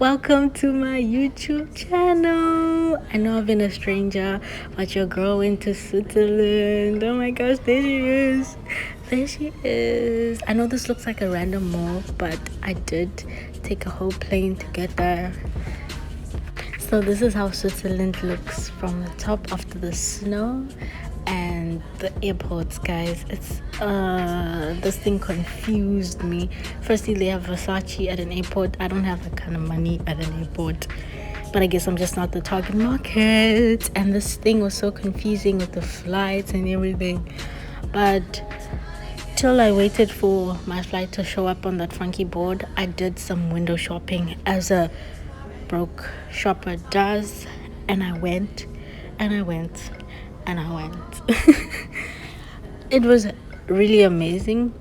Welcome to my YouTube channel. I know I've been a stranger, but your girl went to Switzerland. Oh my gosh, there she is. There she is. I know this looks like a random mall, but I did take a whole plane to get there. So this is how Switzerland looks from the top after the snow and the airports, guys. It's this thing confused me. Firstly, they have Versace at an airport. I don't have that kind of money at an airport, but I guess I'm just not the target market. And this thing was so confusing with the flights and everything. But till I waited for my flight to show up on that funky board, I did some window shopping as a broke shopper does, and I went and I went and I went. It was really amazing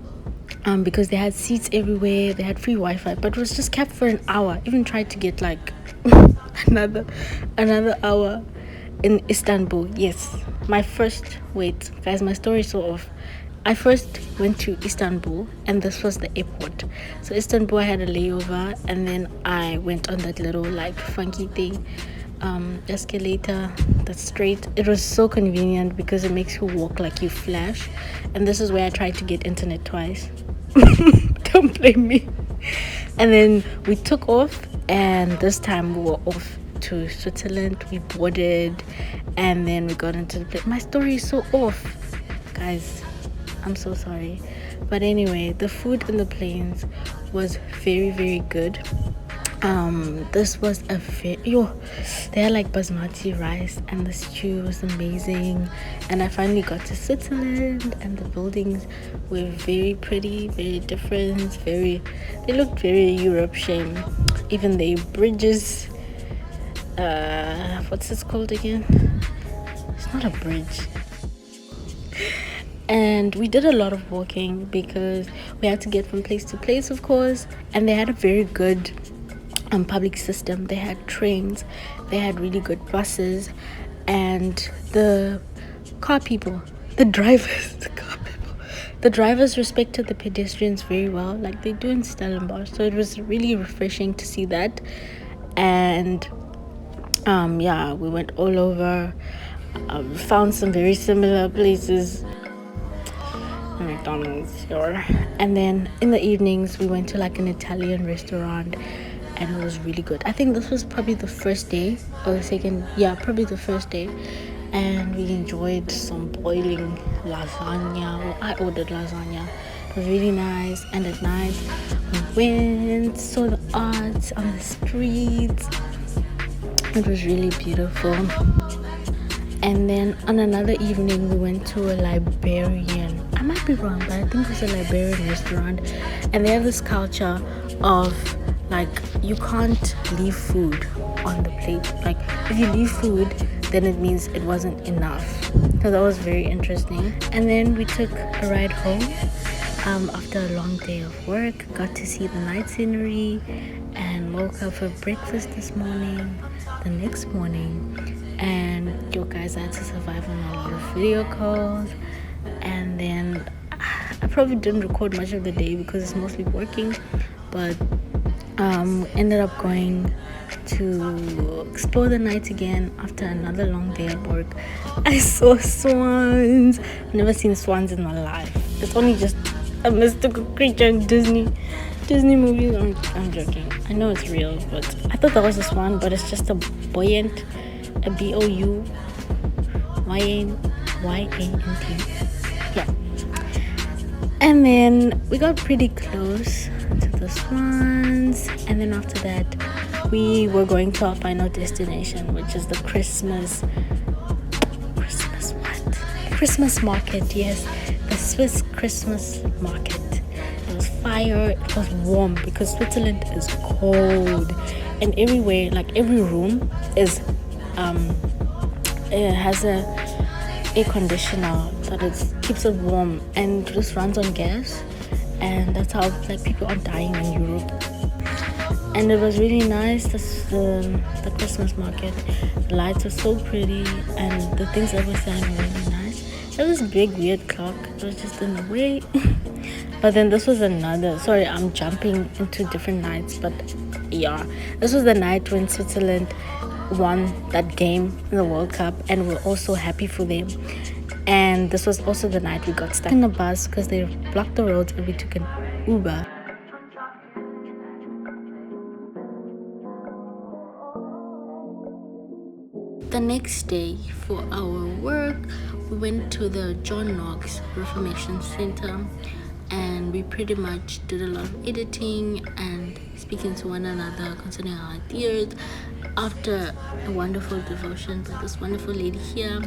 because they had seats everywhere, they had free Wi-Fi, but it was just kept for an hour. Even tried to get like another hour in Istanbul. Yes, my first wait guys, my story is so off. I first went to Istanbul and this was the airport. So Istanbul, I had a layover and then I went on that little like funky thing, escalator that's straight. It was so convenient because it makes you walk like you flash. And this is where I tried to get internet twice. Don't blame me. And then we took off, and this time we were off to Switzerland. We boarded and then we got into the plane. My story is so off, guys. I'm so sorry. But anyway, the food in the planes was very, very good. This was a they had like basmati rice and the stew was amazing. And I finally got to Switzerland and the buildings were very pretty, very different, they looked very European. Even the bridges, what's this called again? It's not a bridge. And we did a lot of walking because we had to get from place to place, of course. And they had a very good public system. They had trains, they had really good buses, and the drivers respected the pedestrians very well, like they do in Stellenbosch. So it was really refreshing to see that. And we went all over, found some very similar places. McDonald's here. And then in the evenings we went to like an Italian restaurant and it was really good. I think this was probably the first day or the second, probably the first day, and we enjoyed some boiling lasagna. Well, I ordered lasagna. It was really nice. And at night we went, saw the arts on the streets. It was really beautiful. And then on another evening we went to a Liberian, I might be wrong, but I think it was a Liberian restaurant, and they have this culture of like you can't leave food on the plate. Like if you leave food, then it means it wasn't enough. So that was very interesting. And then we took a ride home after a long day of work, got to see the night scenery, and woke up for breakfast this morning, the next morning. And you guys, I had to survive on a lot of video calls. And then I probably didn't record much of the day because it's mostly working, but ended up going to explore the night again after another long day at work. I saw swans. I've never seen swans in my life. It's only just a mystical creature in Disney movies. I'm joking. I know it's real, but I thought that was a swan, but it's just a buoyant, a BOUYANT. Yeah. And then we got pretty close to the swans, and then after that we were going to our final destination, which is the Christmas market. Yes, the Swiss Christmas market. It was fire. It was warm because Switzerland is cold, and everywhere, like every room is it has a air conditioner that it keeps it warm, and just runs on gas, and that's how like people are dying in Europe. And it was really nice. The Christmas market, the lights were so pretty, and the things that were selling were really nice. There was this big weird clock, it was just in the way. But then this was another, sorry, I'm jumping into different nights, but Yeah, this was the night when Switzerland won that game in the World Cup, and we're also happy for them. And this was also the night we got stuck in a bus because they blocked the roads, and we took an Uber. The next day, for our work, we went to the John Knox Reformation Center, and we pretty much did a lot of editing and speaking to one another concerning our ideas after a wonderful devotion by this wonderful lady here,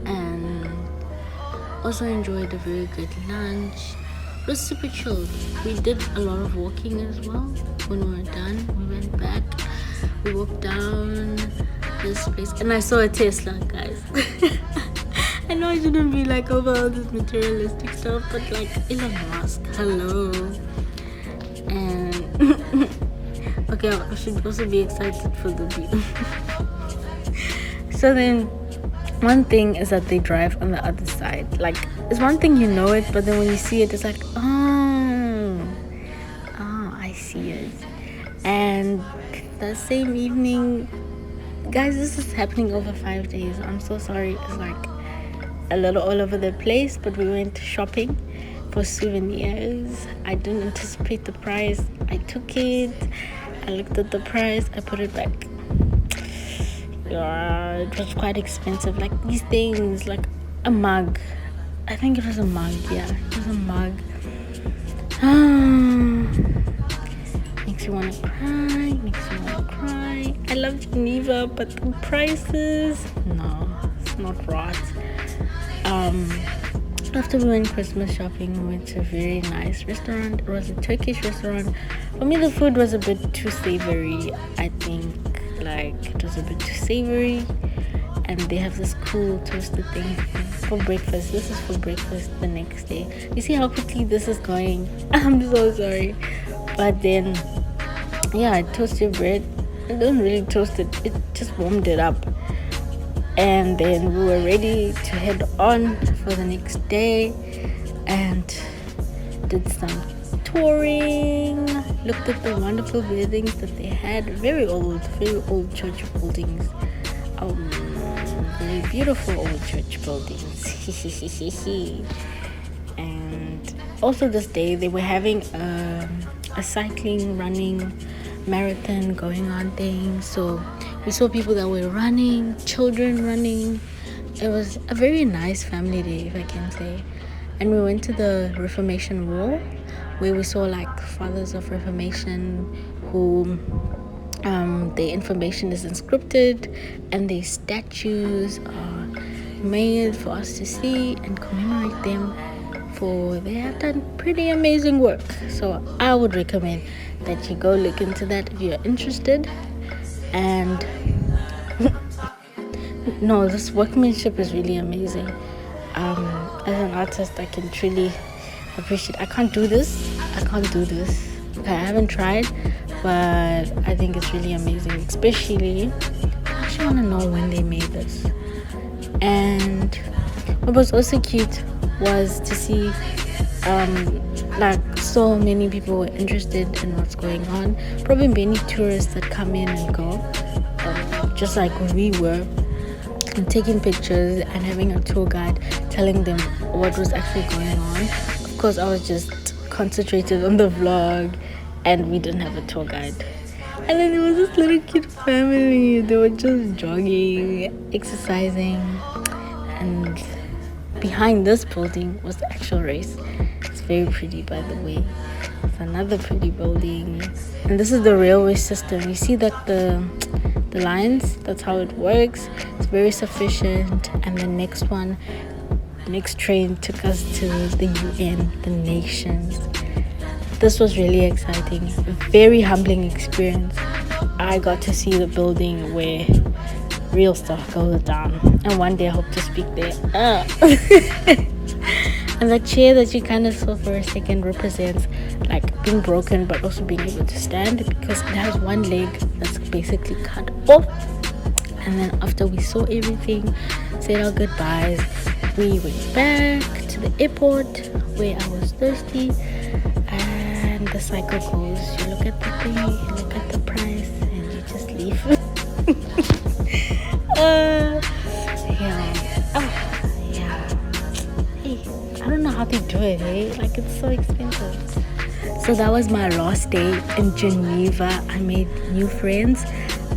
and also enjoyed a very good lunch. It was super chilled. We did a lot of walking as well. When we were done, we went back, we walked down this place, and I saw a Tesla, guys. I know I shouldn't be like over all this materialistic stuff, but like Elon Musk, hello. And okay, I should also be excited for the view. So then, one thing is that they drive on the other side. Like, it's one thing you know it, but then when you see it, it's like, oh, I see it. And that same evening, guys, this is happening over 5 days. I'm so sorry. It's like a little all over the place, but we went shopping for souvenirs. I didn't anticipate the price. I took it. I looked at the price. I put it back. Yeah, it was quite expensive. Like these things, like a mug. I think it was a mug. Yeah, it was a mug. Makes you want to cry. Makes you want to cry. I love Geneva, but the prices, no, it's not right. After we went Christmas shopping, we went to a very nice restaurant. It was a Turkish restaurant. For me, the food was a bit too savory. I think, like, it was a bit too savory. And they have this cool toasted thing for breakfast. This is for breakfast the next day. You see how quickly this is going? I'm so sorry. But then, yeah, I toasted bread. I didn't really toast it. It just warmed it up. And then we were ready to head on for the next day and did some touring, looked at the wonderful buildings that they had, very old church buildings, very beautiful old church buildings. And also this day they were having a cycling, running, marathon going on thing, so we saw people that were running, children running. It was a very nice family day, if I can say. And we went to the Reformation Wall, where we saw like fathers of Reformation who their information is inscripted and their statues are made for us to see and commemorate them, for they have done pretty amazing work. So I would recommend that you go look into that if you're interested. And no, this workmanship is really amazing. As an artist, I can truly appreciate. I can't do this. Okay, I haven't tried, but I think it's really amazing. Especially, I actually want to know when they made this. And what was also cute was to see like so many people were interested in what's going on. Probably many tourists that come in and go, just like we were, and taking pictures and having a tour guide telling them what was actually going on. Of course, I was just concentrated on the vlog and we didn't have a tour guide. And then there was this little cute family. They were just jogging, exercising, and behind this building was the actual race. It's very pretty, by the way. It's another pretty building, and this is the railway system. You see that the lines, that's how it works. It's very sufficient. And the next train took us to the UN, the nations. This was really exciting, a very humbling experience. I got to see the building where real stuff goes down, and one day I hope to speak there. And the chair that you kind of saw for a second represents like being broken but also being able to stand, because it has one leg that's basically cut off. And then after we saw everything, said our goodbyes, we went back to the airport where I was thirsty, and the cycle goes. You look at the thing, you look at the price, and you just leave. Yeah. Oh, yeah. Hey, I don't know how they do it, hey? Like, it's so expensive. So that was my last day in Geneva. I made new friends.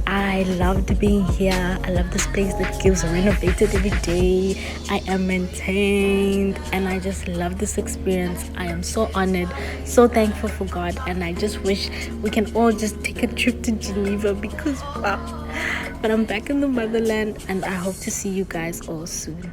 I loved being here. I love this place that gives renovated every day. I am maintained and I just love this experience. I am so honored, so thankful for God, and I just wish we can all just take a trip to Geneva because wow. But I'm back in the motherland and I hope to see you guys all soon.